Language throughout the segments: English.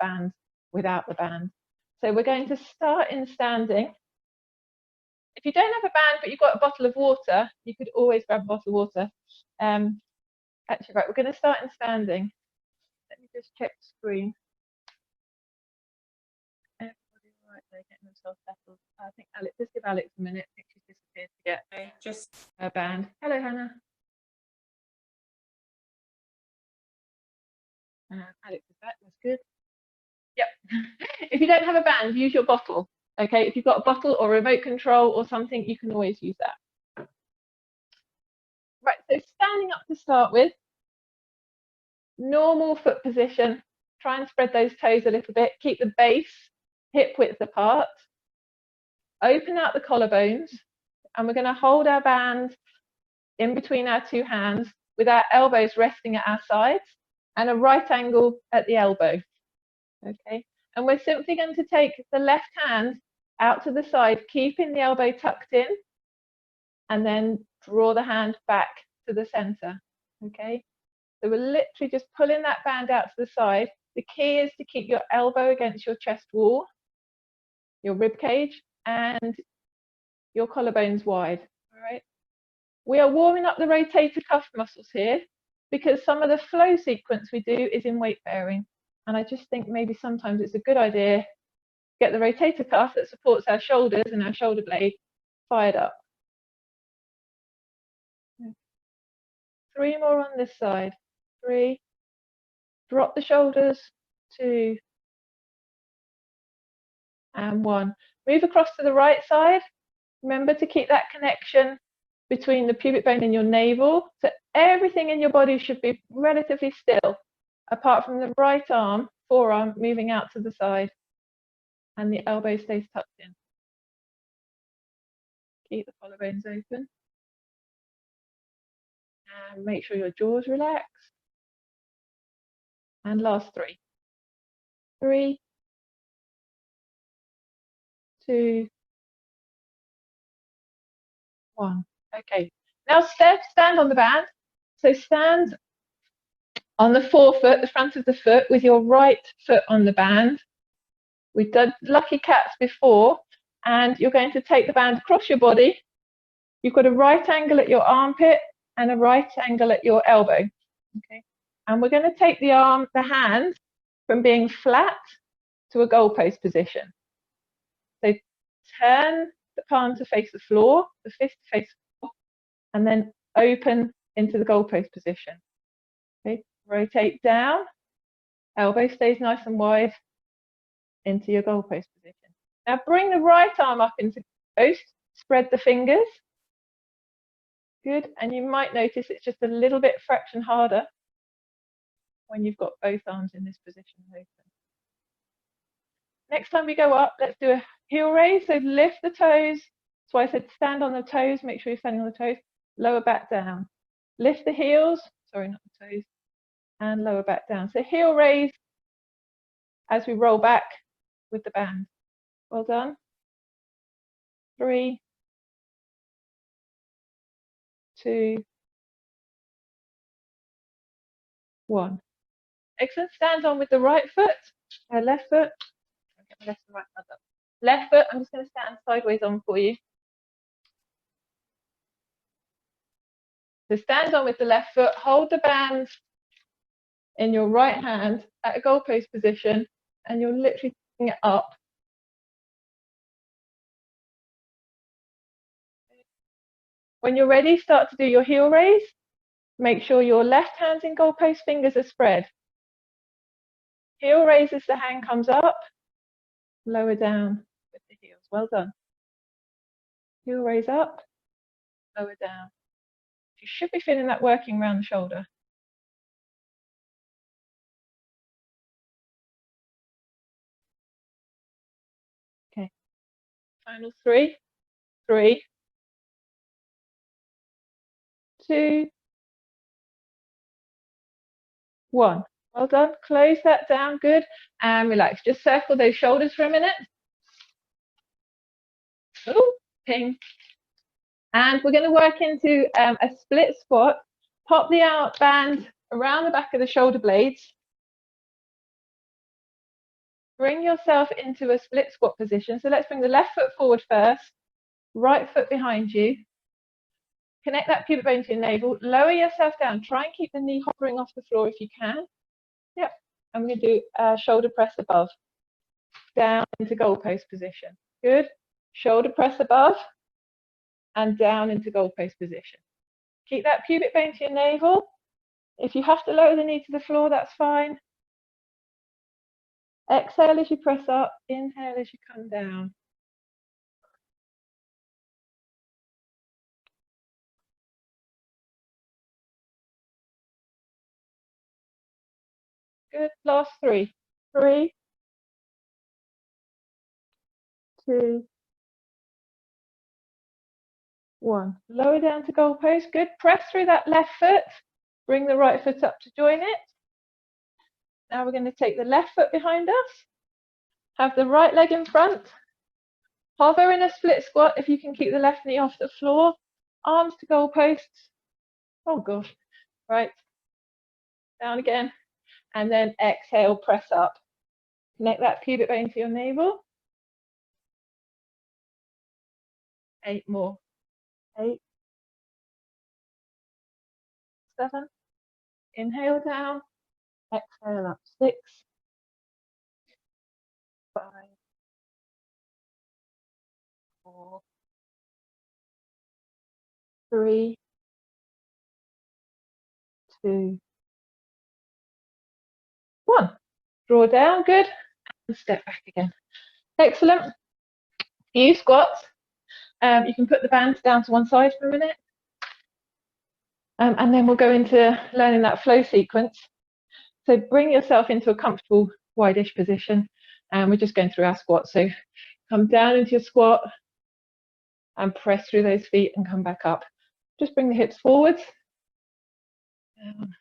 band without the band. So we're going to start in standing. If you don't have a band, but you've got a bottle of water, you could always grab a bottle of water. Actually, right, we're going to start in standing. Let me just check the screen. Everybody right there, getting themselves settled. I think Alex, just give Alex a minute. I think she's disappeared to get just her band. Hello, Hannah. Alex is back, that's good. Yep. If you don't have a band, use your bottle. Okay, if you've got a bottle or remote control or something, you can always use that. Right, so standing up to start with, normal foot position. Try and spread those toes a little bit. Keep the base hip width apart. Open out the collarbones, and we're going to hold our band in between our two hands with our elbows resting at our sides and a right angle at the elbow. Okay, and we're simply going to take the left hand out to the side, keeping the elbow tucked in, and then draw the hand back to the center. Okay, so we're literally just pulling that band out to the side. The key is to keep your elbow against your chest wall, your rib cage, and your collarbones wide. All right, we are warming up the rotator cuff muscles here because some of the flow sequence we do is in weight bearing, and I just think maybe sometimes it's a good idea to get the rotator cuff that supports our shoulders and our shoulder blade fired up. 3 more on this side. 3. Drop the shoulders. 2. And 1. Move across to the right side. Remember to keep that connection between the pubic bone and your navel. So everything in your body should be relatively still, apart from the right arm, forearm, moving out to the side. And the elbow stays tucked in. Keep the collarbones open. And make sure your jaw's relaxed. And last 3. 3, 2, 1. Okay. Now stand on the band. So stand on the forefoot, the front of the foot, with your right foot on the band. We've done lucky cats before, and you're going to take the band across your body. You've got a right angle at your armpit and a right angle at your elbow. Okay. And we're going to take the hand from being flat to a goalpost position. So turn the palm to face the floor, the fist to face the floor, and then open into the goalpost position. Okay. Rotate down, elbow stays nice and wide into your goalpost position. Now bring the right arm up into post, spread the fingers. Good, and you might notice it's just a little bit fraction harder when you've got both arms in this position open. Next time we go up, let's do a heel raise. So lift the toes. That's why I said stand on the toes. Make sure you're standing on the toes. Lower back down. Lift the heels. Sorry, not the toes. And lower back down. So heel raise as we roll back with the band. Well done. 3, 2, 1. Excellent. Stand on with the right foot, left foot. Get my left and right hand up. Left foot, I'm just going to stand sideways on for you. So stand on with the left foot, hold the band in your right hand at a goalpost position, and you're literally taking it up. When you're ready, start to do your heel raise. Make sure your left hand's in goalpost, fingers are spread. Heel raise as the hand comes up, lower down with the heels. Well done. Heel raise up, lower down. You should be feeling that working around the shoulder. Okay. Final 3, 3, 2, 1. Well done. Close that down. Good. And relax. Just circle those shoulders for a minute. Oh, ping. And we're going to work into a split squat. Pop the out band around the back of the shoulder blades. bring yourself into a split squat position. So let's bring the left foot forward first, right foot behind you. Connect that pubic bone to your navel, lower yourself down. Try and keep the knee hovering off the floor if you can. Yep, I'm going to do a shoulder press above, down into goalpost position. Good. Shoulder press above and down into goalpost position. Keep that pubic bone to your navel. If you have to lower the knee to the floor, that's fine. Exhale as you press up, inhale as you come down. Good, last three. 3, 2, 1. Lower down to goalpost, good. Press through that left foot, bring the right foot up to join it. Now we're going to take the left foot behind us, have the right leg in front, hover in a split squat if you can keep the left knee off the floor, arms to goalposts. Oh gosh, right, down again, and then exhale, press up. Connect that pubic bone to your navel. 8 more. 8, 7. Inhale down, exhale up. 6, 5, 4, 3, 2, 1. Draw down, good, and step back again. Excellent. Few squats. You can put the bands down to one side for a minute. And then we'll go into learning that flow sequence. So bring yourself into a comfortable wide-ish position. And we're just going through our squat. So come down into your squat and press through those feet and come back up. Just bring the hips forwards. Down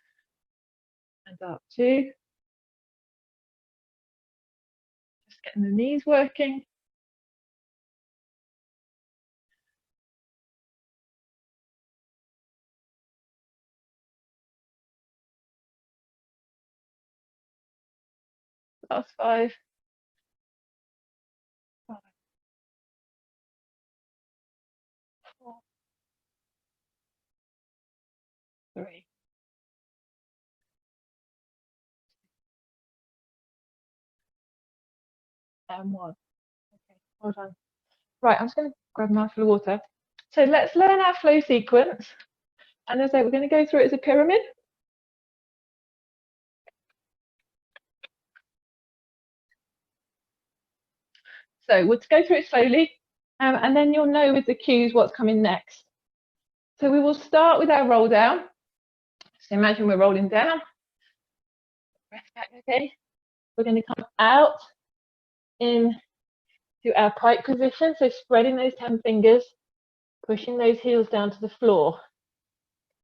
and up 2. Just getting the knees working. Last 5. 5, 4, 3. And 1. Okay, well done. Right, I'm just going to grab a mouthful of water. So let's learn our flow sequence. And as I say, we're going to go through it as a pyramid. So we'll go through it slowly, and then you'll know with the cues what's coming next. So we will start with our roll down. So imagine we're rolling down. Breath back, okay. We're going to come out into our pike position. So spreading those 10 fingers, pushing those heels down to the floor.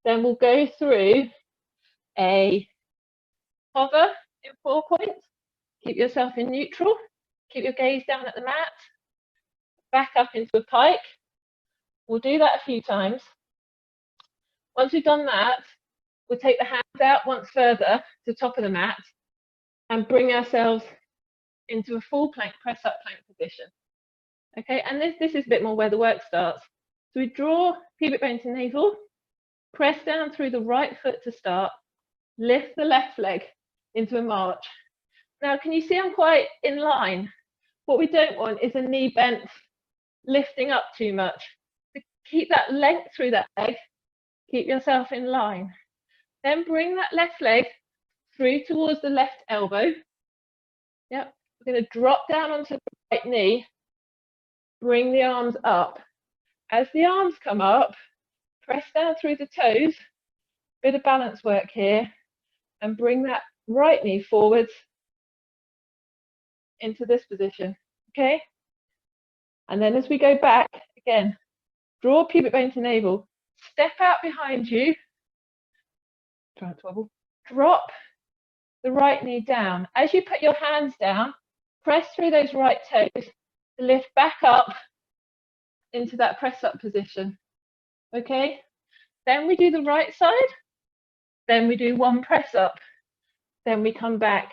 Then we'll go through a hover in 4 points. Keep yourself in neutral. Keep your gaze down at the mat. Back up into a pike. We'll do that a few times. Once we've done that, we'll take the hands out once further to the top of the mat and bring ourselves into a full plank, press up plank position. Okay, and this is a bit more where the work starts. So we draw pubic bone to navel, press down through the right foot to start, lift the left leg into a march. Now, can you see I'm quite in line? What we don't want is a knee bent, lifting up too much. To keep that length through that leg, keep yourself in line. Then bring that left leg through towards the left elbow. Yep, we're going to drop down onto the right knee, bring the arms up. As the arms come up, press down through the toes, bit of balance work here, and bring that right knee forwards into this position, okay? And then as we go back, again, draw pubic bone to navel, step out behind you, try not to wobble, drop the right knee down. As you put your hands down, press through those right toes to lift back up into that press up position, okay? Then we do the right side, then we do 1 press up, then we come back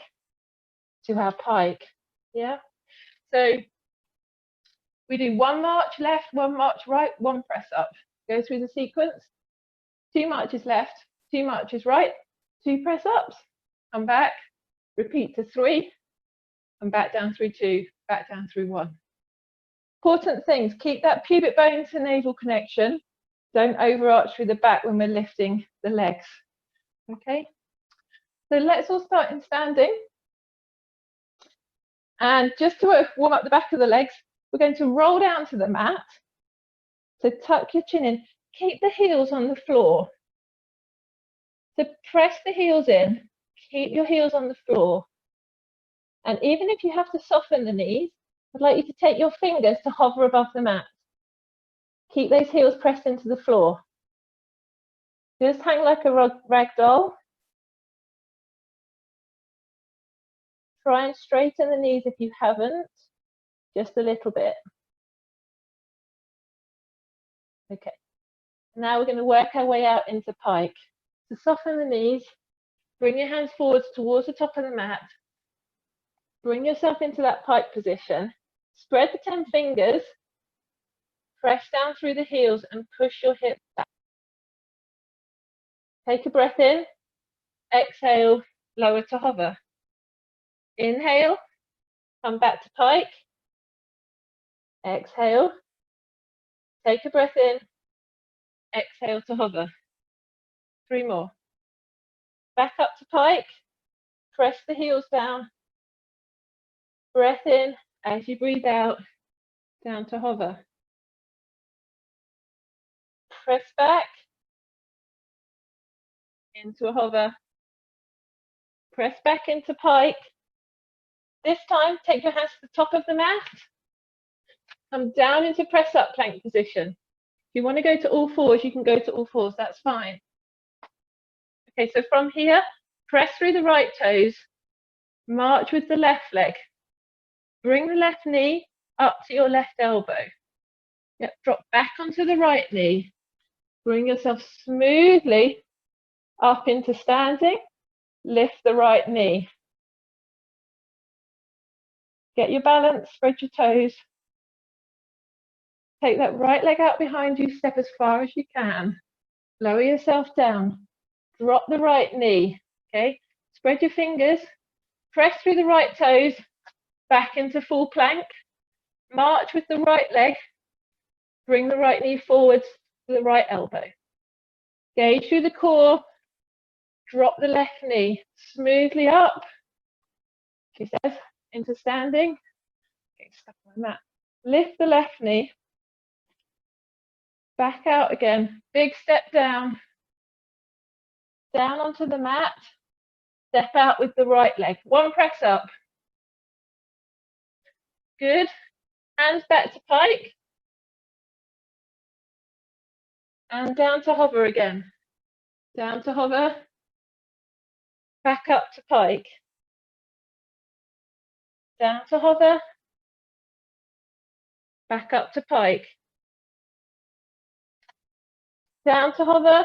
to our pike. Yeah. So we do 1 march left, 1 march right, 1 press up. Go through the sequence. 2 marches left, 2 marches right, 2 press ups. Come back. Repeat to 3. And back down through 2. Back down through 1. Important things. Keep that pubic bone to navel connection. Don't overarch through the back when we're lifting the legs. Okay. So let's all start in standing. And just to warm up the back of the legs, we're going to roll down to the mat. So tuck your chin in. Keep the heels on the floor. So press the heels in. Keep your heels on the floor. And even if you have to soften the knees, I'd like you to take your fingers to hover above the mat. Keep those heels pressed into the floor. Just hang like a rag doll. Try and straighten the knees if you haven't, just a little bit. Okay, now we're going to work our way out into pike. To soften the knees, bring your hands forwards towards the top of the mat. Bring yourself into that pike position. Spread the 10 fingers. Press down through the heels and push your hips back. Take a breath in. Exhale, lower to hover. Inhale, come back to pike. Exhale. Take a breath in. Exhale to hover. 3 more. Back up to pike. Press the heels down. Breath in as you breathe out, down to hover. Press back into a hover. Press back into pike. This time, take your hands to the top of the mat. Come down into press up plank position. If you want to go to all fours, you can go to all fours, that's fine. Okay, so from here, press through the right toes, march with the left leg. Bring the left knee up to your left elbow. Yep, drop back onto the right knee. Bring yourself smoothly up into standing. Lift the right knee. Get your balance, spread your toes. Take that right leg out behind you, step as far as you can. Lower yourself down. Drop the right knee, okay? Spread your fingers. Press through the right toes, back into full plank. March with the right leg. Bring the right knee forwards to the right elbow. Gauge through the core. Drop the left knee smoothly up. She says, into standing. Okay, stuck on the mat. Lift the left knee. Back out again. Big step down. Down onto the mat. Step out with the right leg. 1 press up. Good. Hands back to pike. And down to hover again. Down to hover. Back up to pike. Down to hover. Back up to pike. Down to hover.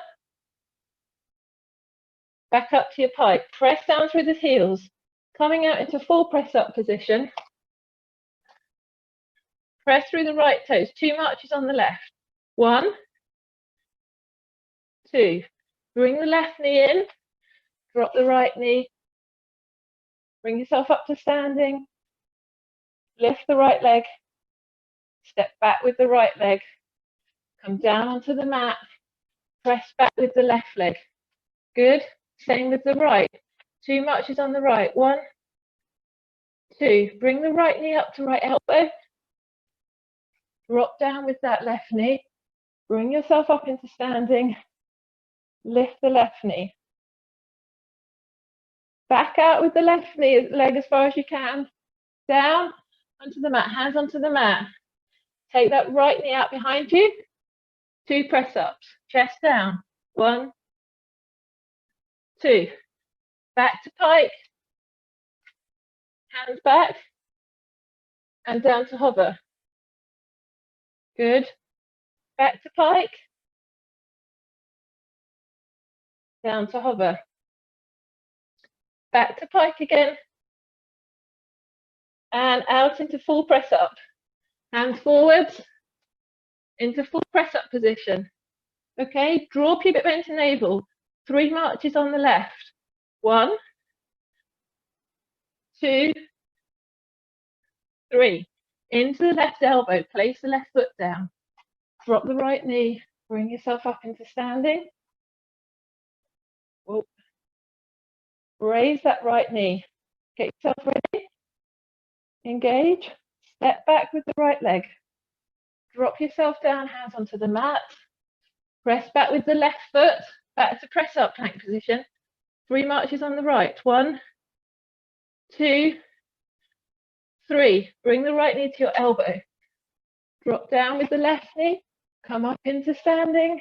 Back up to your pike. Press down through the heels. Coming out into full press up position. Press through the right toes. 2 marches on the left. 1, 2. Bring the left knee in. Drop the right knee. Bring yourself up to standing. Lift the right leg. Step back with the right leg. Come down onto the mat. Press back with the left leg. Good. Same with the right. 2 marches on the right. 1, 2. Bring the right knee up to right elbow. Drop down with that left knee. Bring yourself up into standing. Lift the left knee. Back out with the left knee, leg as far as you can. Down onto the mat, hands onto the mat. Take that right knee out behind you. 2 press ups. Chest down. 1, 2. Back to pike. Hands back. And down to hover. Good. Back to pike. Down to hover. Back to pike again. and out into full press up. Hands forwards into full press up position. Okay, draw pubic bone to navel. 3 marches on the left. 1, 2, 3. Into the left elbow, place the left foot down. Drop the right knee, bring yourself up into standing. Whoa. Raise that right knee. Get yourself ready. Engage. Step back with the right leg. Drop yourself down, hands onto the mat. Press back with the left foot, back to press up plank position. 3 marches on the right. 1, 2, 3. Bring the right knee to your elbow. Drop down with the left knee. Come up into standing.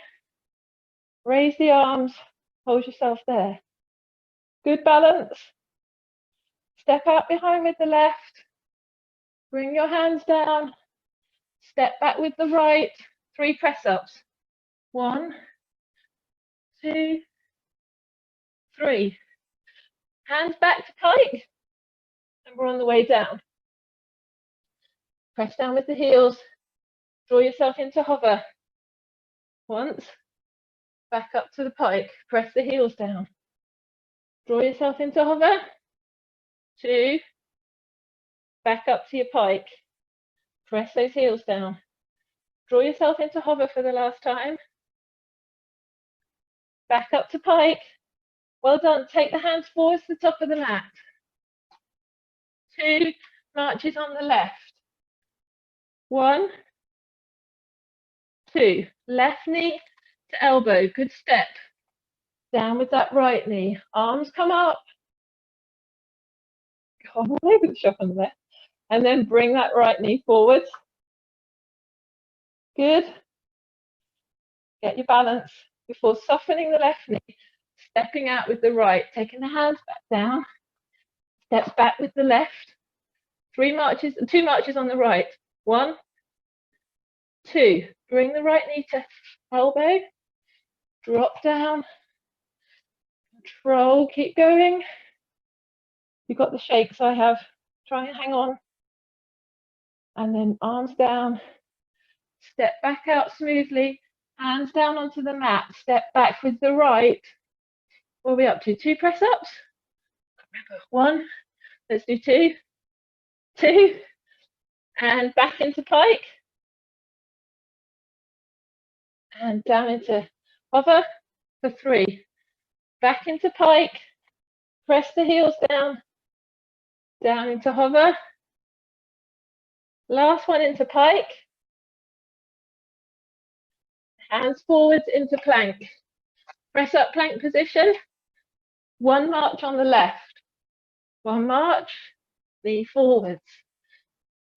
Raise the arms. Hold yourself there. Good balance. Step out behind with the left. Bring your hands down. Step back with the right. 3 press ups. 1, 2, 3. Hands back to pike. And we're on the way down. Press down with the heels. Draw yourself into hover. Once. Back up to the pike. Press the heels down. Draw yourself into hover. 2. Back up to your pike. Press those heels down. Draw yourself into hover for the last time. Back up to pike. Well done. Take the hands forwards to the top of the mat. 2 marches on the left. 1, 2. Left knee to elbow. Good step. Down with that right knee. Arms come up. Go all over the shop on there. And then bring that right knee forward. Good. Get your balance before softening the left knee. Stepping out with the right. Taking the hands back down. Step back with the left. 2 marches on the right. 1, 2. Bring the right knee to elbow. Drop down. Control. Keep going. You've got the shakes I have. Try and hang on. And then arms down. Step back out smoothly. Hands down onto the mat. Step back with the right. What are we up to? 2 press ups. 1. Let's do 2. 2. And back into pike. And down into hover for 3. Back into pike. Press the heels down. Down into hover. Last one into pike. Hands forwards into plank. Press up plank position. 1 march on the left. 1 march. Knee forwards.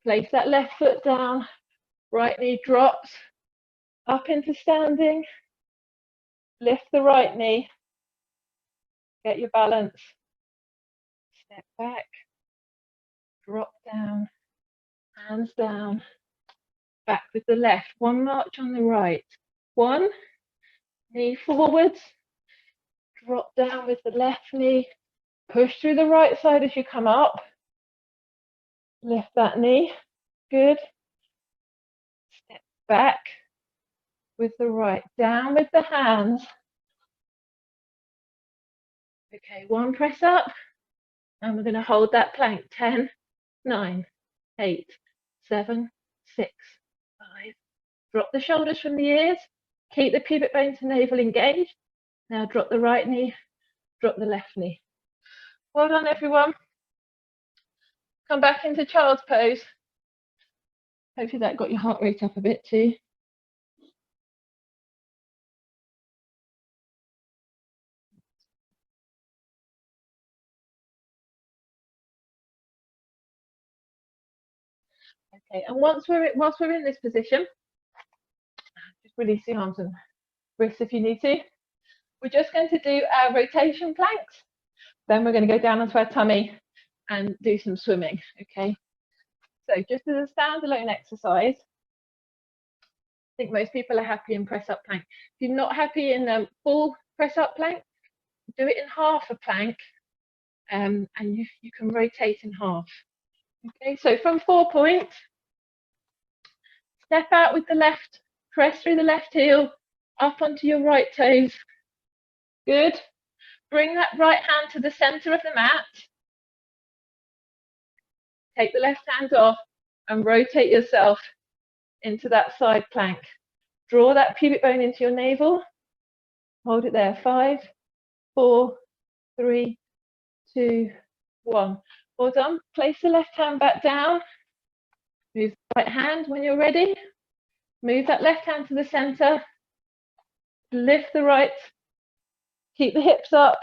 Place that left foot down. Right knee drops. Up into standing. Lift the right knee. Get your balance. Step back. Drop down. Hands down. Back with the left. 1 march on the right. 1. Knee forwards. Drop down with the left knee. Push through the right side as you come up. Lift that knee. Good. Step back with the right. Down with the hands. Okay, 1 press up. And we're going to hold that plank. 10, 9, 8, 7, 6, 5. Drop the shoulders from the ears. Keep the pubic bone to navel engaged. Now drop the right knee. Drop the left knee. Well done, everyone. Come back into child's pose. Hopefully that got your heart rate up a bit too. Okay, and whilst we're in this position, just release the arms and wrists if you need to. We're just going to do our rotation planks. Then we're going to go down onto our tummy and do some swimming. Okay. So just as a standalone exercise, I think most people are happy in press up plank. If you're not happy in a full press up plank, do it in half a plank, and you can rotate in half. Okay, so from 4 point, step out with the left, press through the left heel, up onto your right toes. Good. Bring that right hand to the center of the mat. Take the left hand off and rotate yourself into that side plank. Draw that pubic bone into your navel. Hold it there. 5, 4, 3, 2, 1. Well done. Place the left hand back down. Move the right hand when you're ready. Move that left hand to the center. Lift the right. Keep the hips up.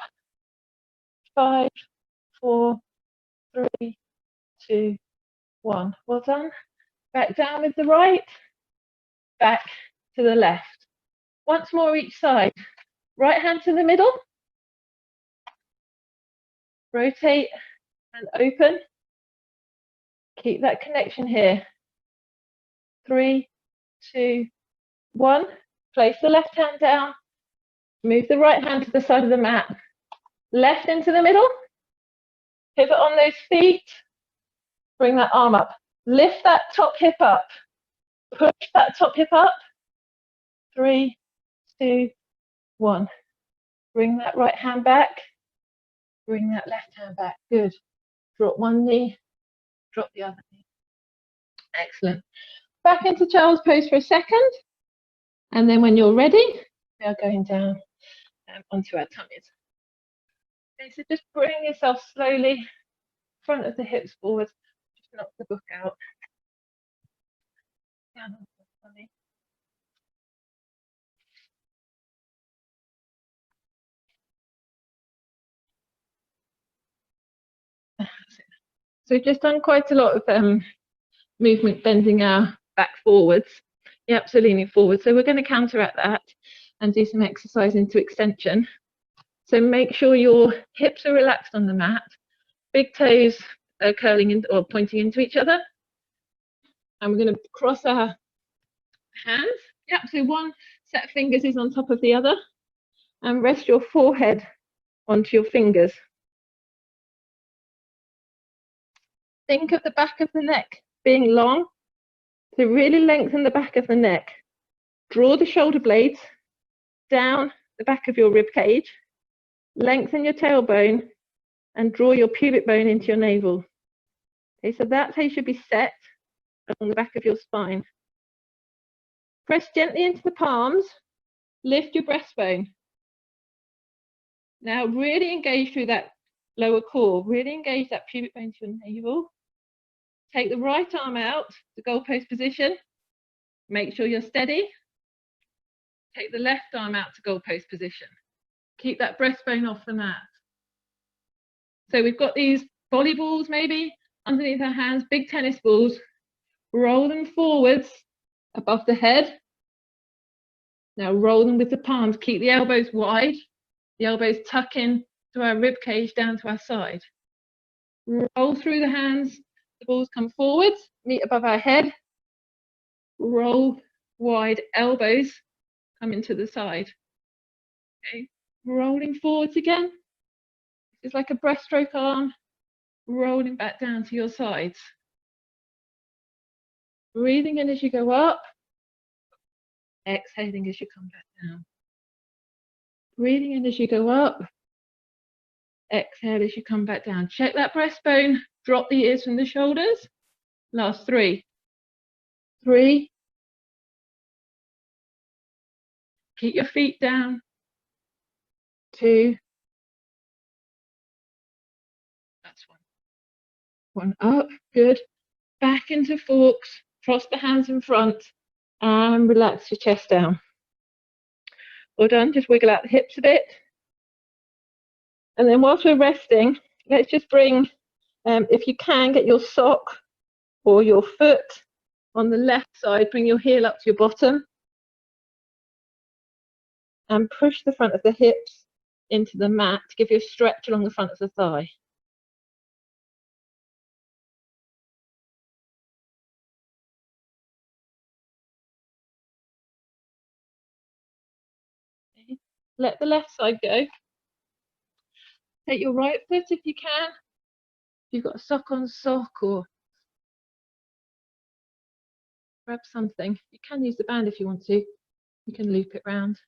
5, 4, 3, 2, 1. Well done. Back down with the right. Back to the left. Once more each side. Right hand to the middle. Rotate and open. Keep that connection here. 3, 2, 1. Place the left hand down. Move the right hand to the side of the mat. Left into the middle. Pivot on those feet. Bring that arm up. Lift that top hip up. Push that top hip up. 3, 2, 1. Bring that right hand back. Bring that left hand back. Good. Drop one knee. Drop the other knee. Excellent. Back into child's pose for a second. And then when you're ready, we are going down onto our tummies. Okay, so just bring yourself slowly, front of the hips forward. Just knock the book out. Down onto the tummy. So we've just done quite a lot of movement, bending our back forwards. Yep, so leaning forward. So we're going to counteract that and do some exercise into extension. So make sure your hips are relaxed on the mat. Big toes are curling in, or pointing into each other. And we're going to cross our hands. Yep, so one set of fingers is on top of the other. And rest your forehead onto your fingers. Think of the back of the neck being long. So really lengthen the back of the neck. Draw the shoulder blades down the back of your rib cage. Lengthen your tailbone and draw your pubic bone into your navel. Okay, so that's how you should be set along the back of your spine. Press gently into the palms. Lift your breastbone. Now really engage through that lower core. Really engage that pubic bone to your navel. Take the right arm out to goalpost position. Make sure you're steady. Take the left arm out to goalpost position. Keep that breastbone off the mat. So we've got these volleyballs maybe underneath our hands, big tennis balls. Roll them forwards above the head. Now roll them with the palms. Keep the elbows wide. The elbows tuck in to our rib cage down to our side. Roll through the hands. The balls come forwards, meet above our head. Roll wide, elbows come into the side. Okay, rolling forwards again. It's like a breaststroke arm, rolling back down to your sides. Breathing in as you go up, exhaling as you come back down. Breathing in as you go up, exhale as you come back down. Check that breastbone, drop the ears from the shoulders. Last 3. 3. Keep your feet down. 2. That's 1. 1 up, good. Back into forks, cross the hands in front and relax your chest down. Well done, just wiggle out the hips a bit. And then whilst we're resting, let's just bring, if you can, get your sock or your foot on the left side, bring your heel up to your bottom and push the front of the hips into the mat to give you a stretch along the front of the thigh. Okay. Let the left side go. Take your right foot if you can. If you've got a sock on sock or grab something. You can use the band if you want to. You can loop it round.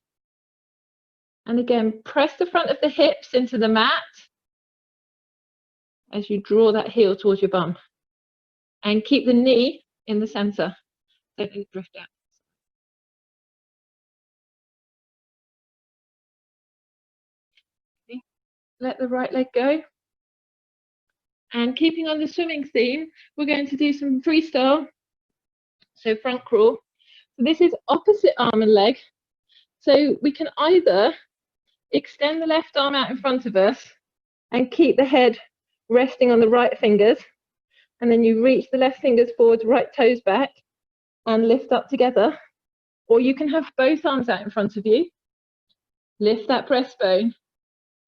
And again, press the front of the hips into the mat as you draw that heel towards your bum. And keep the knee in the center. Don't let it drift out. Okay. Let the right leg go. And keeping on the swimming theme, we're going to do some freestyle. So front crawl. So this is opposite arm and leg. So we can either extend the left arm out in front of us and keep the head resting on the right fingers. And then you reach the left fingers forward, right toes back, and lift up together. Or you can have both arms out in front of you. Lift that breastbone,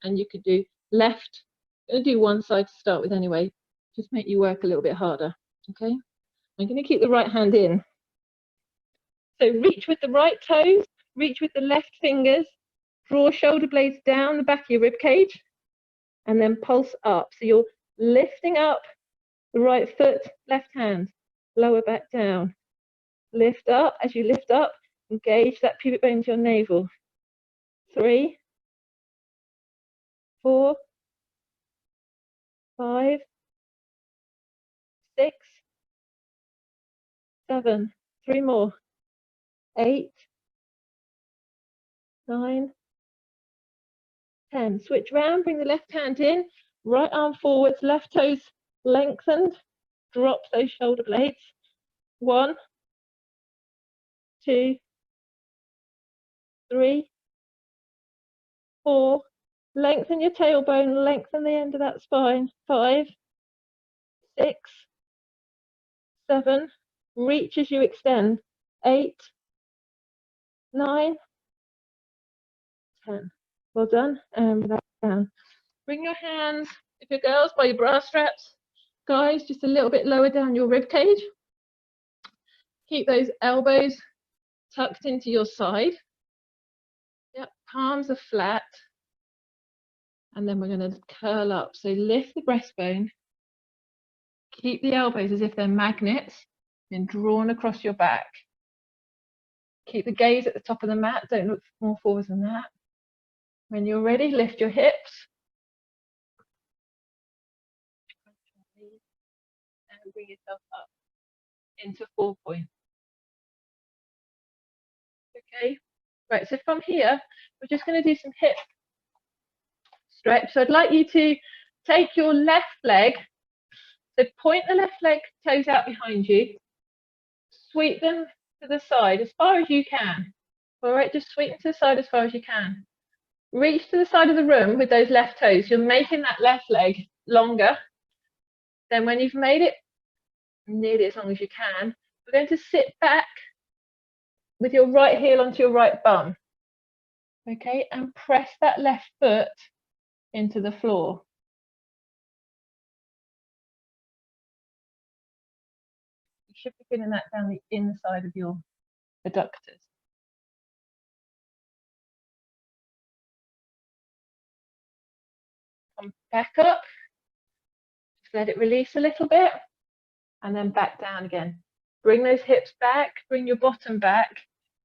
and you could do left. I'm going to do one side to start with anyway. Just make you work a little bit harder. Okay. I'm going to keep the right hand in. So reach with the right toes, reach with the left fingers, draw shoulder blades down the back of your rib cage, and then pulse up. So you're lifting up the right foot, left hand, lower back down. Lift up. As you lift up, engage that pubic bone to your navel. 3, 4, 5, 6, 7, 3 more. 8, 9, 10. Switch round, bring the left hand in, right arm forwards, left toes lengthened, drop those shoulder blades. 1, 2, 3, 4. Lengthen your tailbone, lengthen the end of that spine. 5, 6, 7. Reach as you extend. 8, 9, 10. Well done. And relax down. Bring your hands, if you're girls, by your bra straps. Guys, just a little bit lower down your rib cage. Keep those elbows tucked into your side. Yep, palms are flat. And then we're going to curl up. So lift the breastbone. Keep the elbows as if they're magnets and drawn across your back. Keep the gaze at the top of the mat. Don't look more forwards than that. When you're ready, lift your hips. And bring yourself up into 4 point. Okay, right, so from here, we're just going to do some hip stretch. So I'd like you to take your left leg, so point the left leg toes out behind you, sweep them to the side as far as you can. All right, just sweep them to the side as far as you can. Reach to the side of the room with those left toes. You're making that left leg longer. Then when you've made it nearly as long as you can, we're going to sit back with your right heel onto your right bum. Okay, and press that left foot into the floor. You should be feeling that down the inside of your adductors. Come back up, just let it release a little bit, and then back down again. Bring those hips back, bring your bottom back,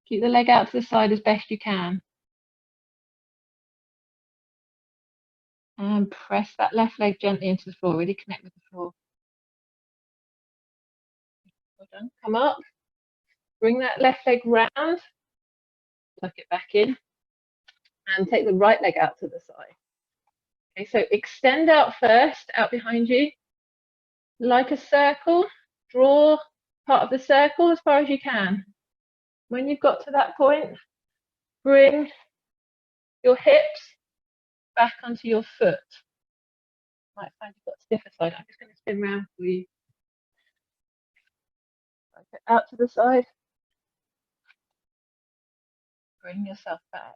keep the leg out to the side as best you can. And press that left leg gently into the floor, really connect with the floor. Well done. Come up, bring that left leg round, tuck it back in, and take the right leg out to the side. Okay, so extend out first, out behind you, like a circle. Draw part of the circle as far as you can. When you've got to that point, bring your hips back onto your foot. Might find you've got a stiffer side. I'm just going to spin around for you. Out to the side. Bring yourself back.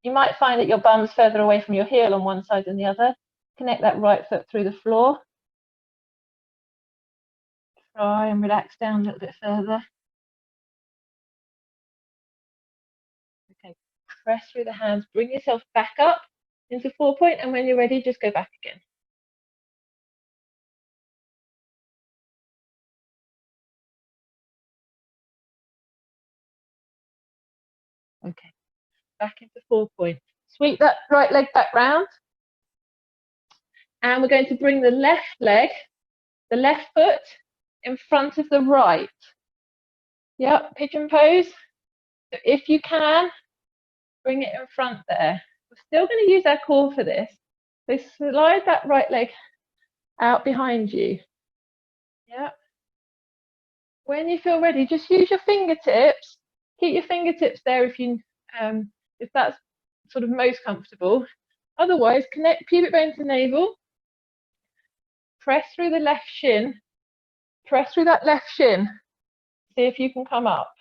You might find that your bum's further away from your heel on one side than the other. Connect that right foot through the floor. Try and relax down a little bit further. Okay, press through the hands. Bring yourself back up into 4 point, and when you're ready, just go back again. Okay, back into 4 point. Sweep that right leg back round. And we're going to bring the left leg, the left foot in front of the right. Yep, pigeon pose. So if you can, bring it in front there. We're still going to use our core for this. So slide that right leg out behind you. Yep. When you feel ready, just use your fingertips. Keep your fingertips there if that's sort of most comfortable. Otherwise, connect pubic bone to navel. Press through the left shin. Press through that left shin. See if you can come up.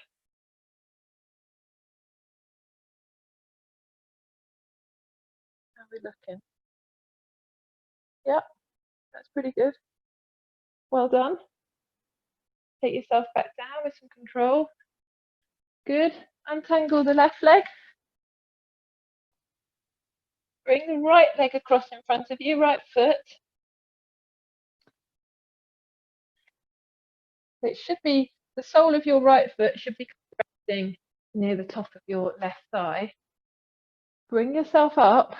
How are we looking? Yep, that's pretty good. Well done. Take yourself back down with some control. Good. Untangle the left leg. Bring the right leg across in front of you, right foot. It should be, the sole of your right foot should be resting near the top of your left thigh. Bring yourself up,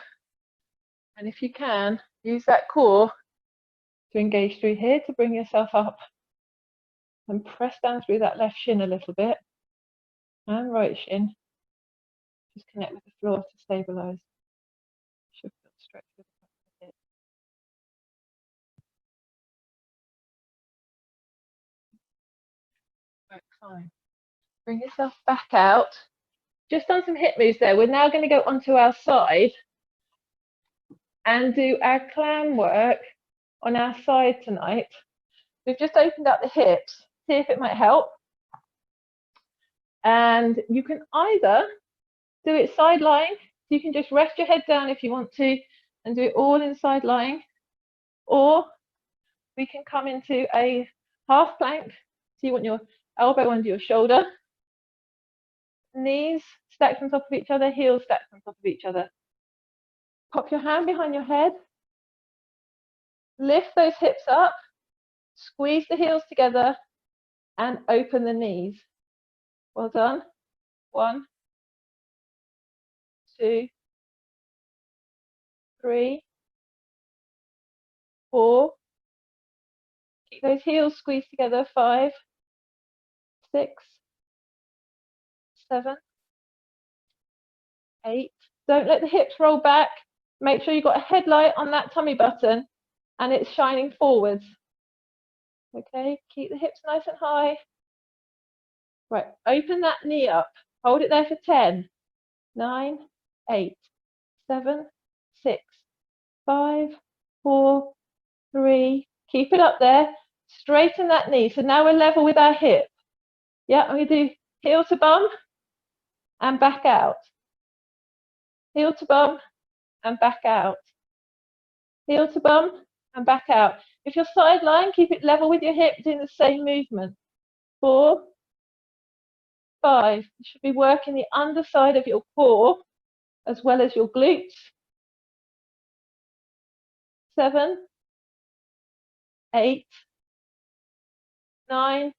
and if you can, use that core to engage through here to bring yourself up and press down through that left shin a little bit and right shin. Just connect with the floor to stabilize. Should feel stretch with the top of the hip. Right, fine. Bring yourself back out. Just done some hip moves there. We're now going to go onto our side and do our clam work on our side tonight. We've just opened up the hips. See if it might help. And you can either do it side lying. You can just rest your head down if you want to and do it all in side lying. Or we can come into a half plank. So you want your elbow under your shoulder. Knees stacked on top of each other, heels stacked on top of each other. Pop your hand behind your head. Lift those hips up. Squeeze the heels together and open the knees. Well done. 1, 2, 3, 4. Keep those heels squeezed together. 5, 6, 7, 8. Don't let the hips roll back. Make sure you've got a headlight on that tummy button and it's shining forwards. Okay, keep the hips nice and high. Right, open that knee up. Hold it there for 10, 9, 8, 7, 6, 5, 4, 3. Keep it up there. Straighten that knee. So now we're level with our hip. Yeah, I'm going to do heel to bum and back out. Heel to bum and back out. Heel to bum and back out. If you're side lying, keep it level with your hip, doing the same movement. 4, 5. You should be working the underside of your core as well as your glutes. 7, 8, 9,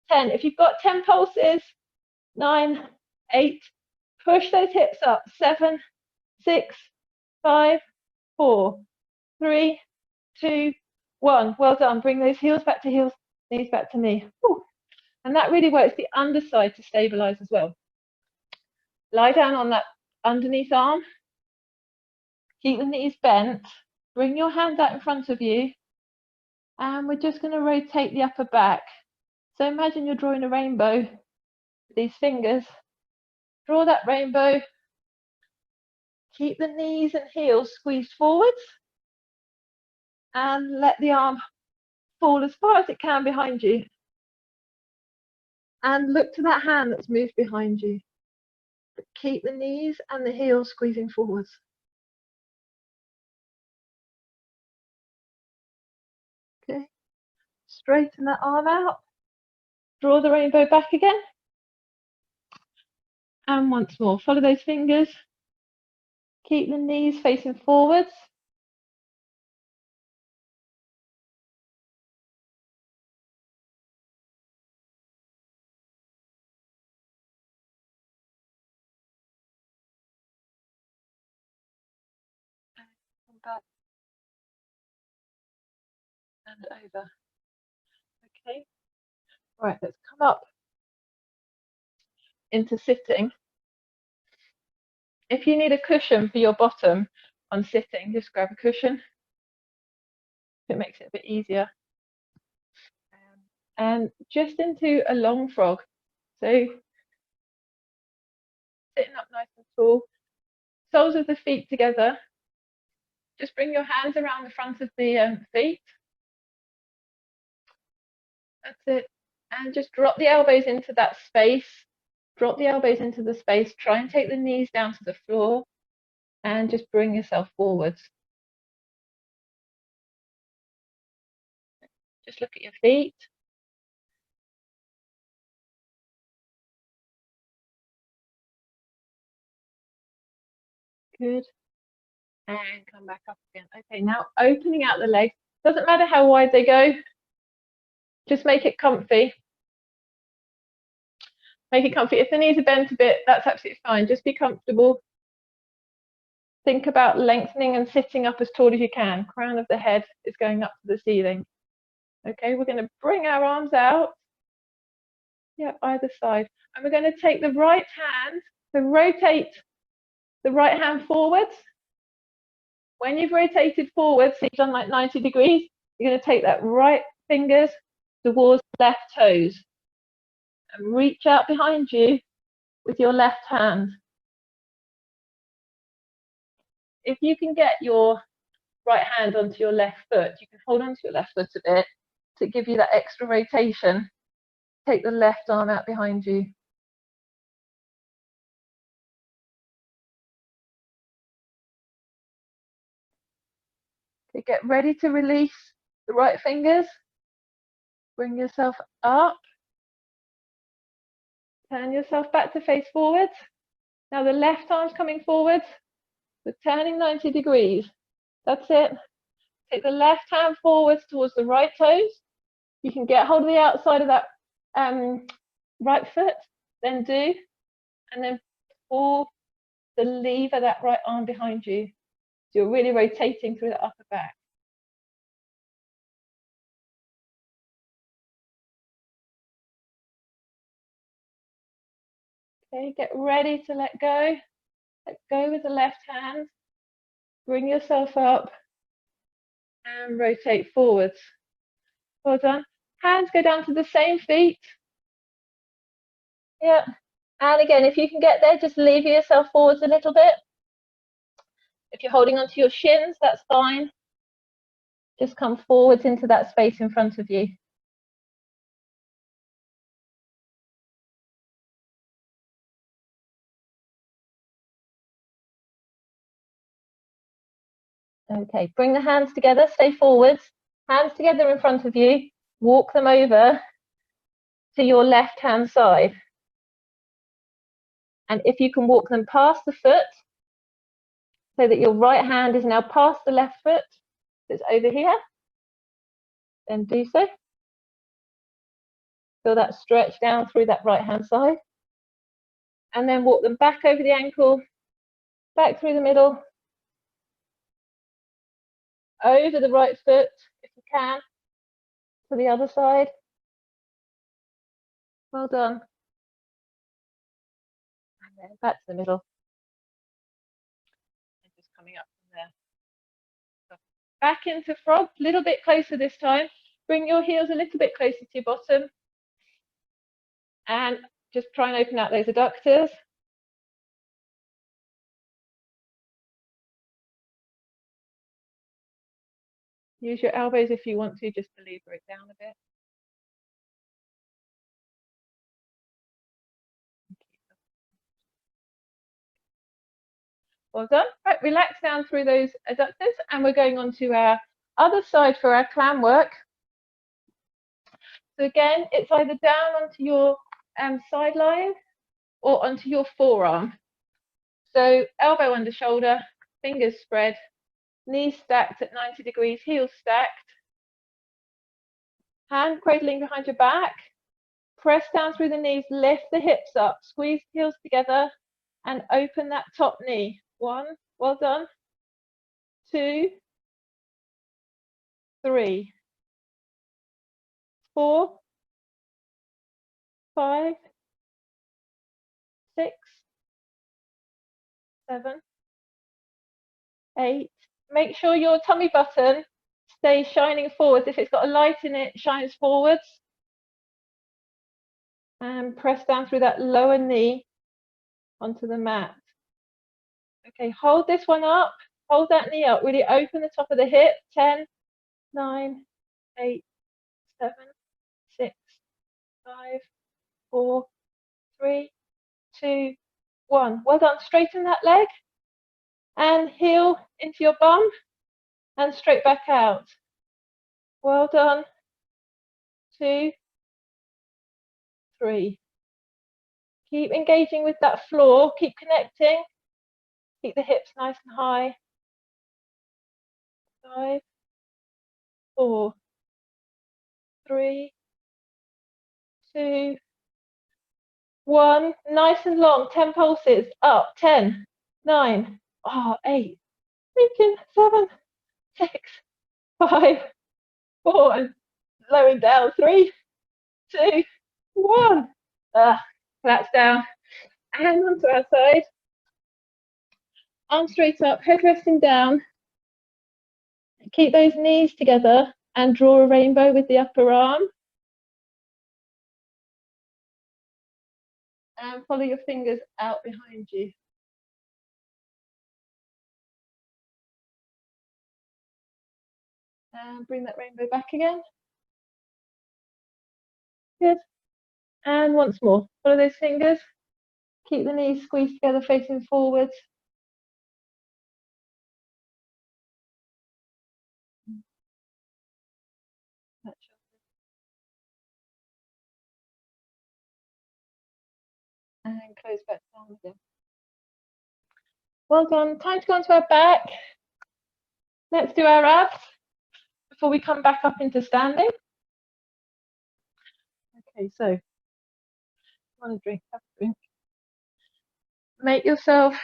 10. If you've got 10 pulses, 9, 8, push those hips up. 7, 6, 5, 4, 3, 2, 1. Well done. Bring those heels back to heels, knees back to knee. Whew. And that really works the underside to stabilize as well. Lie down on that underneath arm. Keep the knees bent. Bring your hand out in front of you. And we're just going to rotate the upper back. So imagine you're drawing a rainbow with these fingers. Draw that rainbow. Keep the knees and heels squeezed forwards. And let the arm fall as far as it can behind you. And look to that hand that's moved behind you. But keep the knees and the heels squeezing forwards. Okay. Straighten that arm out. Draw the rainbow back again. And once more, follow those fingers. Keep the knees facing forwards. back and over. Okay, right, let's come up into sitting. If you need a cushion for your bottom on sitting, just grab a cushion. It makes it a bit easier. And just into a long frog. So sitting up nice and tall, soles of the feet together. Just bring your hands around the front of the feet. That's it. And just drop the elbows into that space. Drop the elbows into the space. Try and take the knees down to the floor. And just bring yourself forwards. Just look at your feet. Good. And come back up again. Okay, now opening out the legs. Doesn't matter how wide they go. Just make it comfy. Make it comfy. If the knees are bent a bit, that's absolutely fine. Just be comfortable. Think about lengthening and sitting up as tall as you can. Crown of the head is going up to the ceiling. Okay, we're going to bring our arms out. Yeah, either side. And we're going to take the right hand, so rotate the right hand forwards. When you've rotated forwards, so you've done like 90 degrees, you're going to take that right fingers towards left toes and reach out behind you with your left hand. If you can get your right hand onto your left foot, you can hold onto your left foot a bit to give you that extra rotation. Take the left arm out behind you. Okay, get ready to release the right fingers. Bring yourself up. Turn yourself back to face forwards. Now the left arm's coming forwards. We're turning 90 degrees. That's it. Take the left hand forwards towards the right toes. You can get hold of the outside of that right foot, then do, and then pull the lever, that right arm behind you. So you're really rotating through the upper back. Okay, get ready to let go. Let go with the left hand. Bring yourself up and rotate forwards. Well done. Hands go down to the same feet. Yeah. And again, if you can get there, just lever yourself forwards a little bit. If you're holding onto your shins, that's fine. Just come forwards into that space in front of you. Okay, bring the hands together, stay forwards. Hands together in front of you. Walk them over to your left hand side. And if you can walk them past the foot, so that your right hand is now past the left foot, it's over here, then do so. Feel that stretch down through that right hand side. And then walk them back over the ankle, back through the middle, over the right foot, if you can, to the other side. Well done. And then back to the middle. And just coming up from there. So back into frog, a little bit closer this time. Bring your heels a little bit closer to your bottom. And just try and open out those adductors. Use your elbows if you want to, just to lever it down a bit. Well done. Right, relax down through those adductors, and we're going on to our other side for our clam work. So again, it's either down onto your sideline or onto your forearm. So elbow under shoulder, fingers spread, knees stacked at 90 degrees, heels stacked. Hand cradling behind your back. Press down through the knees, lift the hips up, squeeze the heels together, and open that top knee. One, well done. 2, 3, 4, 5, 6, 7, 8. Make sure your tummy button stays shining forwards. If it's got a light in it, shines forwards. And press down through that lower knee onto the mat. Okay, hold this one up. Hold that knee up. Really open the top of the hip. 10, 9, 8, 7, 6, 5, 4, 3, 2, 1. Well done. Straighten that leg and heel into your bum and straight back out. Well done. 2, 3. Keep engaging with that floor. Keep connecting. Keep the hips nice and high. 5, 4, 3, 2, 1. Nice and long. 10 pulses. Up. 10, 9, 8, 7, 6, 5, 4, and slowing down. 3, 2, 1. Collapse down and onto our side. Arms straight up, head resting down. Keep those knees together and draw a rainbow with the upper arm. And follow your fingers out behind you. And bring that rainbow back again. Good. And once more, follow those fingers. Keep the knees squeezed together, facing forwards. And close back down again. Well done. Time to go onto our back. Let's do our abs before we come back up into standing. Okay, so you want to drink, have a drink. Make yourself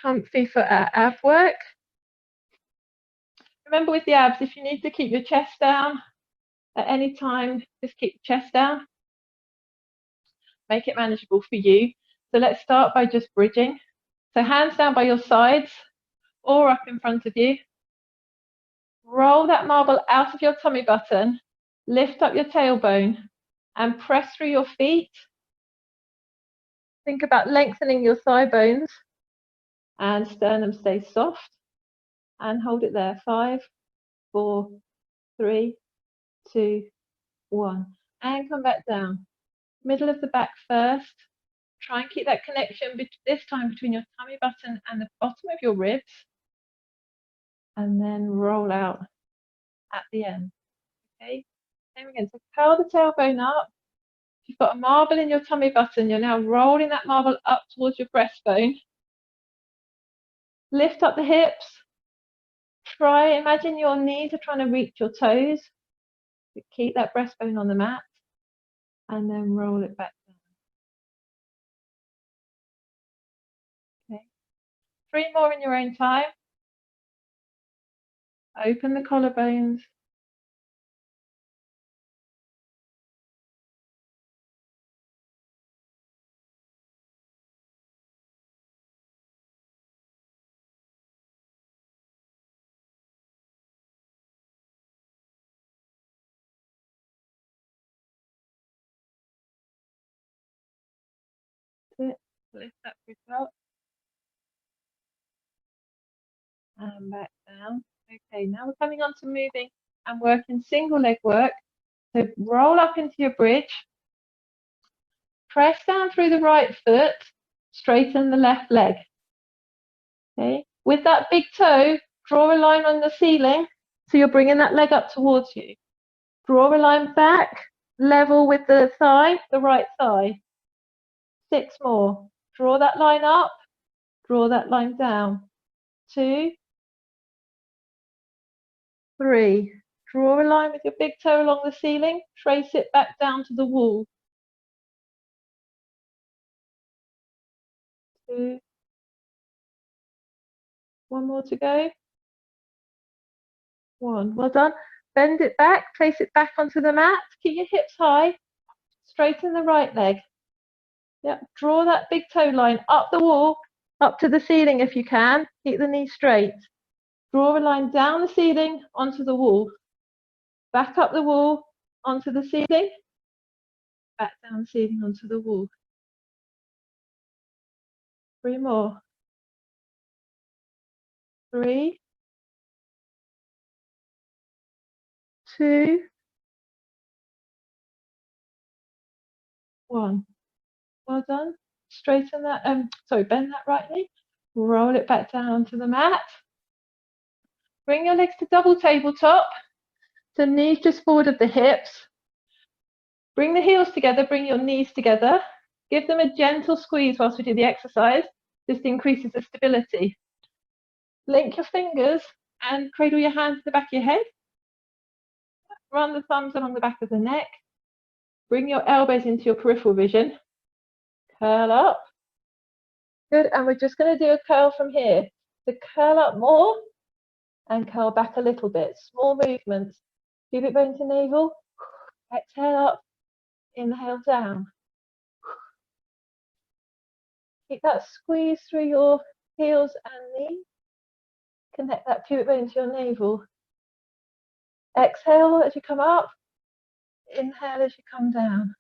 comfy for our ab work. Remember with the abs, if you need to keep your chest down at any time, just keep the chest down. Make it manageable for you. So let's start by just bridging. So hands down by your sides or up in front of you. Roll that marble out of your tummy button, lift up your tailbone and press through your feet. Think about lengthening your thigh bones and sternum stays soft. And hold it there. 5, 4, 3, 2, 1. And come back down. Middle of the back first. Try and keep that connection this time between your tummy button and the bottom of your ribs. And then roll out at the end. Okay, same again. So curl the tailbone up. If you've got a marble in your tummy button, you're now rolling that marble up towards your breastbone. Lift up the hips. Imagine your knees are trying to reach your toes. Keep that breastbone on the mat. And then roll it back down. Okay. 3 more in your own time. Open the collarbones. Lift that grip up. And back down. Okay, now we're coming on to moving and working single leg work. So roll up into your bridge. Press down through the right foot. Straighten the left leg. Okay, with that big toe, draw a line on the ceiling. So you're bringing that leg up towards you. Draw a line back, level with the thigh, the right thigh. 6 more. Draw that line up, draw that line down. 2, 3. Draw a line with your big toe along the ceiling, trace it back down to the wall. 2, One more to go. One. Well done. Bend it back, place it back onto the mat. Keep your hips high. Straighten the right leg. Yep. Draw that big toe line up the wall, up to the ceiling if you can. Keep the knee straight. Draw a line down the ceiling onto the wall. Back up the wall onto the ceiling. Back down the ceiling onto the wall. 3 more. 3, 2, 1. Well done. Straighten that, bend that right knee. Roll it back down onto the mat. Bring your legs to double tabletop. So knees just forward of the hips. Bring the heels together, bring your knees together. Give them a gentle squeeze whilst we do the exercise. This increases the stability. Link your fingers and cradle your hands to the back of your head. Run the thumbs along the back of the neck. Bring your elbows into your peripheral vision. Curl up. Good, and we're just going to do a curl from here. So curl up more and curl back a little bit. Small movements. Pubic bone to navel. Exhale up. Inhale down. Keep that squeeze through your heels and knees. Connect that pubic bone to your navel. Exhale as you come up. Inhale as you come down.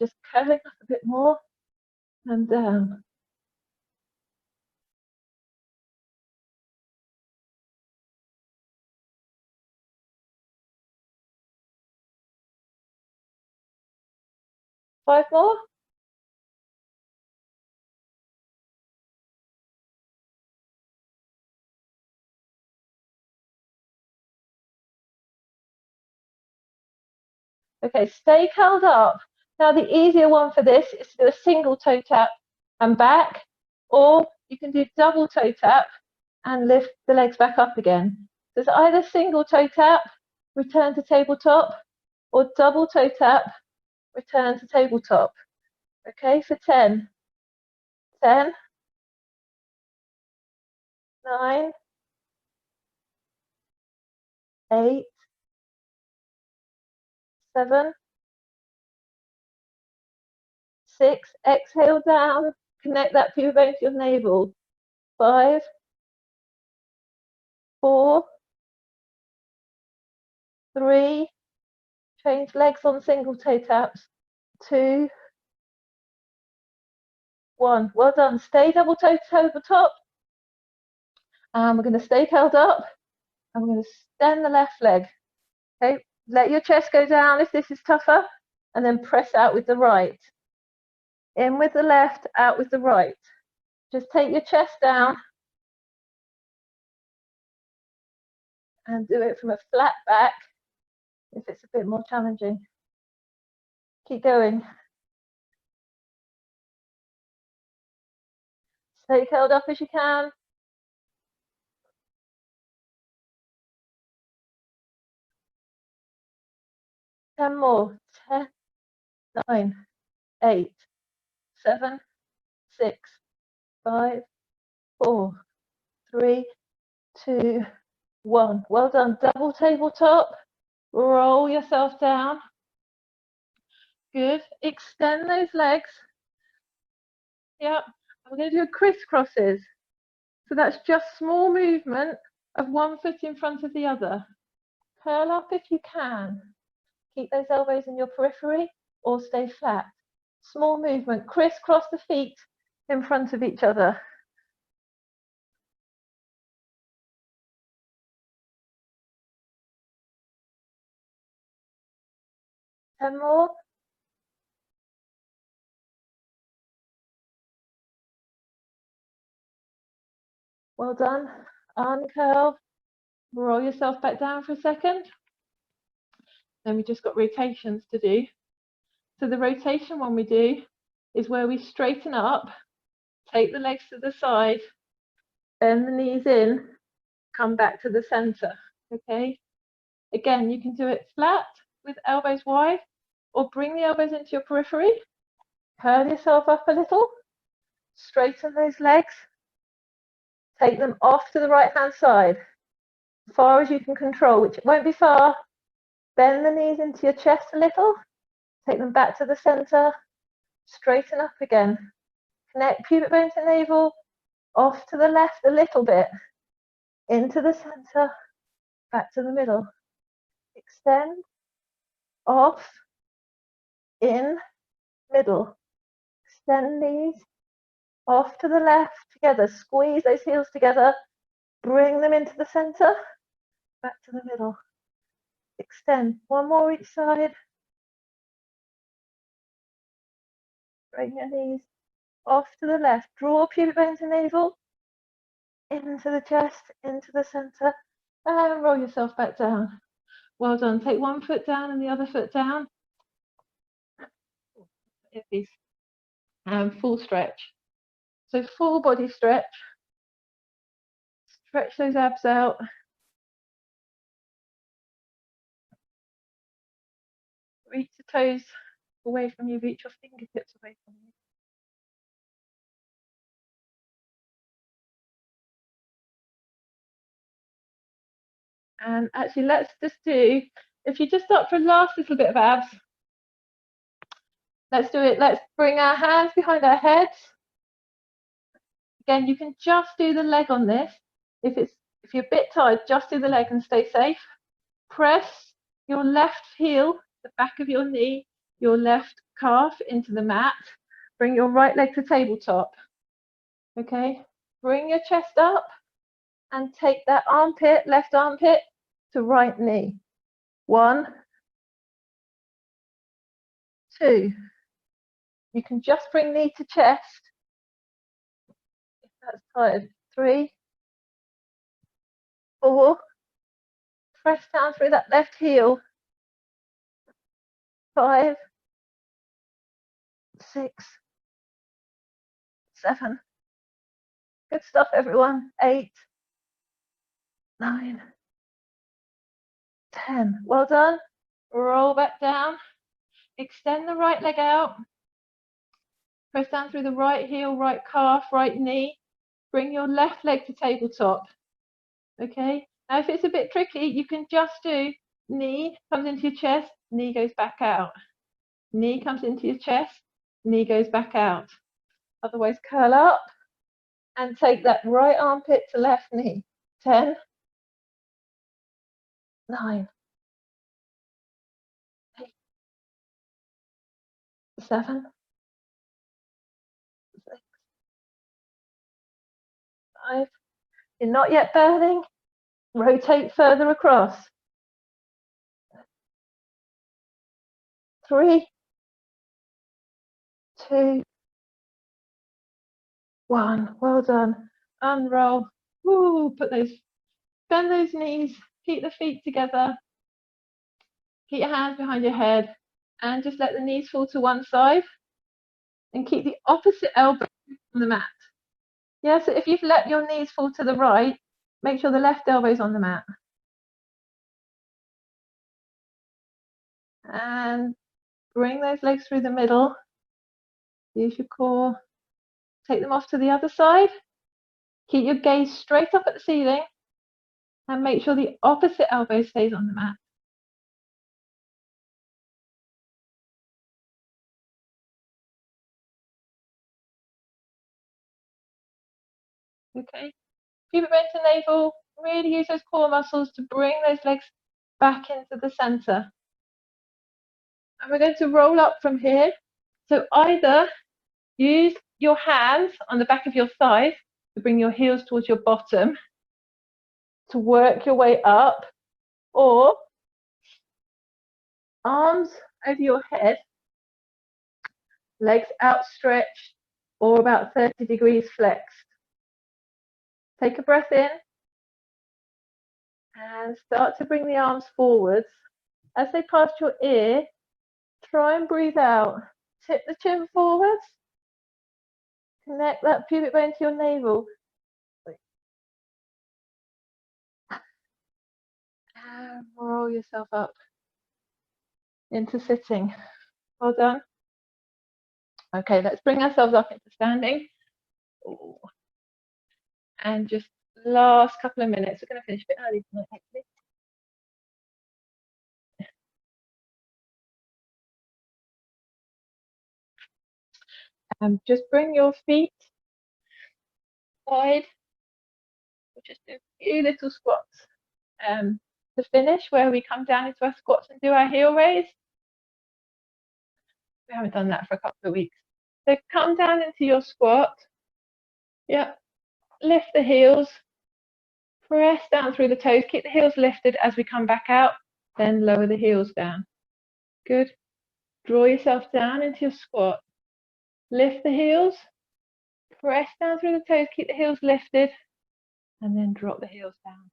Just curling up a bit more and down. Five more. Okay, stay curled up. Now the easier one for this is to do a single toe tap and back, or you can do double toe tap and lift the legs back up again. So it's either single toe tap, return to tabletop, or double toe tap, return to tabletop. Okay, for 10. 10, 9, 8, 7, 6, exhale down, connect that pubic bone to your navel. 5, 4, 3, change legs on single toe taps. 2, 1. Well done. Stay double toe over top. And we're going to stay curled up. And we're going to extend the left leg. Okay, let your chest go down if this is tougher. And then press out with the right. In with the left, out with the right. Just take your chest down. And do it from a flat back if it's a bit more challenging. Keep going. Stay curled up as you can. Ten more. 10, 9, 8, 7, 6, 5, 4, 3, 2, 1. Well done. Double tabletop. Roll yourself down. Good. Extend those legs. Yep. We're going to do crisscrosses. So that's just small movement of one foot in front of the other. Curl up if you can. Keep those elbows in your periphery or stay flat. Small movement. Crisscross the feet in front of each other. Ten more. Well done. Uncurl. Roll yourself back down for a second. Then we just got rotations to do. So the rotation one we do is where we straighten up, take the legs to the side, bend the knees in, come back to the center. Okay. Again, you can do it flat with elbows wide, or bring the elbows into your periphery. Curl yourself up a little. Straighten those legs. Take them off to the right hand side, as far as you can control, which won't be far. Bend the knees into your chest a little. Take them back to the center. Straighten up again. Connect pubic bone to navel. Off to the left a little bit. Into the center. Back to the middle. Extend. Off. In. Middle. Extend these. Off to the left. Together. Squeeze those heels together. Bring them into the center. Back to the middle. Extend. One more each side. Bring your knees off to the left. Draw pubic bone to navel. Into the chest. Into the center. And roll yourself back down. Well done. Take one foot down and the other foot down. And full stretch. So full body stretch. Stretch those abs out. Reach the toes away from you. Reach your fingertips away from you. And actually, let's just do, if you just start for a last little bit of abs, let's do it. Let's bring our hands behind our heads. Again, you can just do the leg on this. If you're a bit tired, just do the leg and stay safe. Press your left heel, the back of your knee, your left calf into the mat. Bring your right leg to tabletop. Okay, bring your chest up and take that armpit, left armpit to right knee. 1, 2. You can just bring knee to chest if that's tired. 3, 4. Press down through that left heel. 5, 6, 7. Good stuff, everyone. 8, 9, 10. Well done. Roll back down. Extend the right leg out. Press down through the right heel, right calf, right knee. Bring your left leg to tabletop. Okay. Now, if it's a bit tricky, you can just do knee comes into your chest, knee goes back out. Knee comes into your chest, knee goes back out. Otherwise, curl up and take that right armpit to left knee. 10, 9, 8, 7, 6, 5. You're not yet burning. Rotate further across. 3, 2, 1. Well done. Unroll. Woo, bend those knees, keep the feet together. Keep your hands behind your head and just let the knees fall to one side and keep the opposite elbow on the mat. Yeah, so if you've let your knees fall to the right, make sure the left elbow is on the mat. And bring those legs through the middle. Use your core. Take them off to the other side. Keep your gaze straight up at the ceiling and make sure the opposite elbow stays on the mat. Okay. Pubic bone to navel. Really use those core muscles to bring those legs back into the center. And we're going to roll up from here. So either use your hands on the back of your thighs to bring your heels towards your bottom to work your way up, or arms over your head, legs outstretched or about 30 degrees flexed. Take a breath in and start to bring the arms forwards. As they pass your ear, try and breathe out. Tip the chin forwards. Connect that pubic bone to your navel. And roll yourself up into sitting. Well done. Okay, let's bring ourselves up into standing. Ooh. And just last couple of minutes. We're going to finish a bit early tonight, actually. Just bring your feet wide. We'll just do a few little squats to finish, where we come down into our squats and do our heel raise. We haven't done that for a couple of weeks. So come down into your squat. Yep. Lift the heels. Press down through the toes. Keep the heels lifted as we come back out. Then lower the heels down. Good. Draw yourself down into your squat. Lift the heels. Press down through the toes. Keep the heels lifted. And then drop the heels down.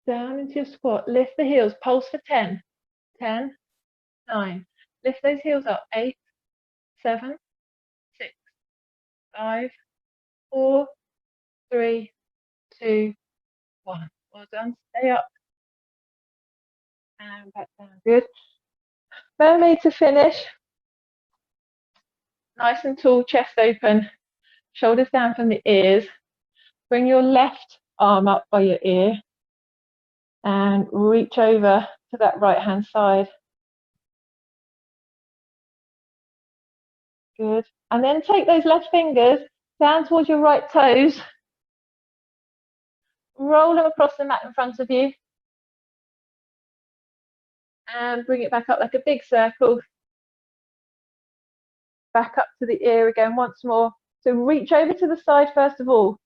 Down into your squat. Lift the heels. Pulse for 10. 10, 9. Lift those heels up. 8, 7, 6, 5, 4, 3, 2, 1. Well done. Stay up. And back down. Good. Mermaid to finish. Nice and tall, chest open. Shoulders down from the ears. Bring your left arm up by your ear. And reach over to that right hand side. Good. And then take those left fingers down towards your right toes. Roll them across the mat in front of you. And bring it back up like a big circle. Back up to the ear again once more. So reach over to the side first of all.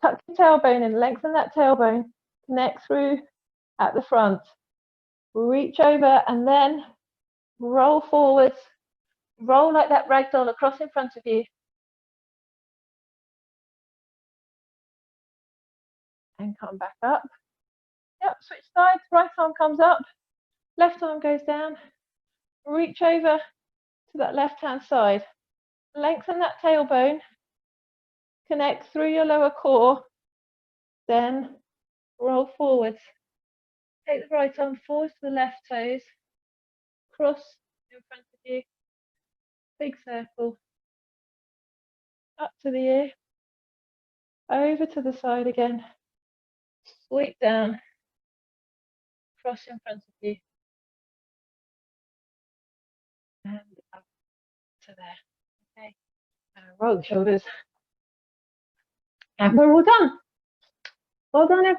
Tuck your tailbone in, lengthen that tailbone. Connect through at the front. Reach over and then roll forwards. Roll like that ragdoll across in front of you. And come back up. Yep, switch sides. Right arm comes up. Left arm goes down. Reach over to that left hand side. Lengthen that tailbone. Connect through your lower core. Then roll forwards. Take the right arm forward to the left toes. Cross in front of you. Big circle. Up to the ear. Over to the side again. Sweep down. Cross in front of you. And up to there. Okay. And roll the shoulders. And we're all done. Well done, everyone.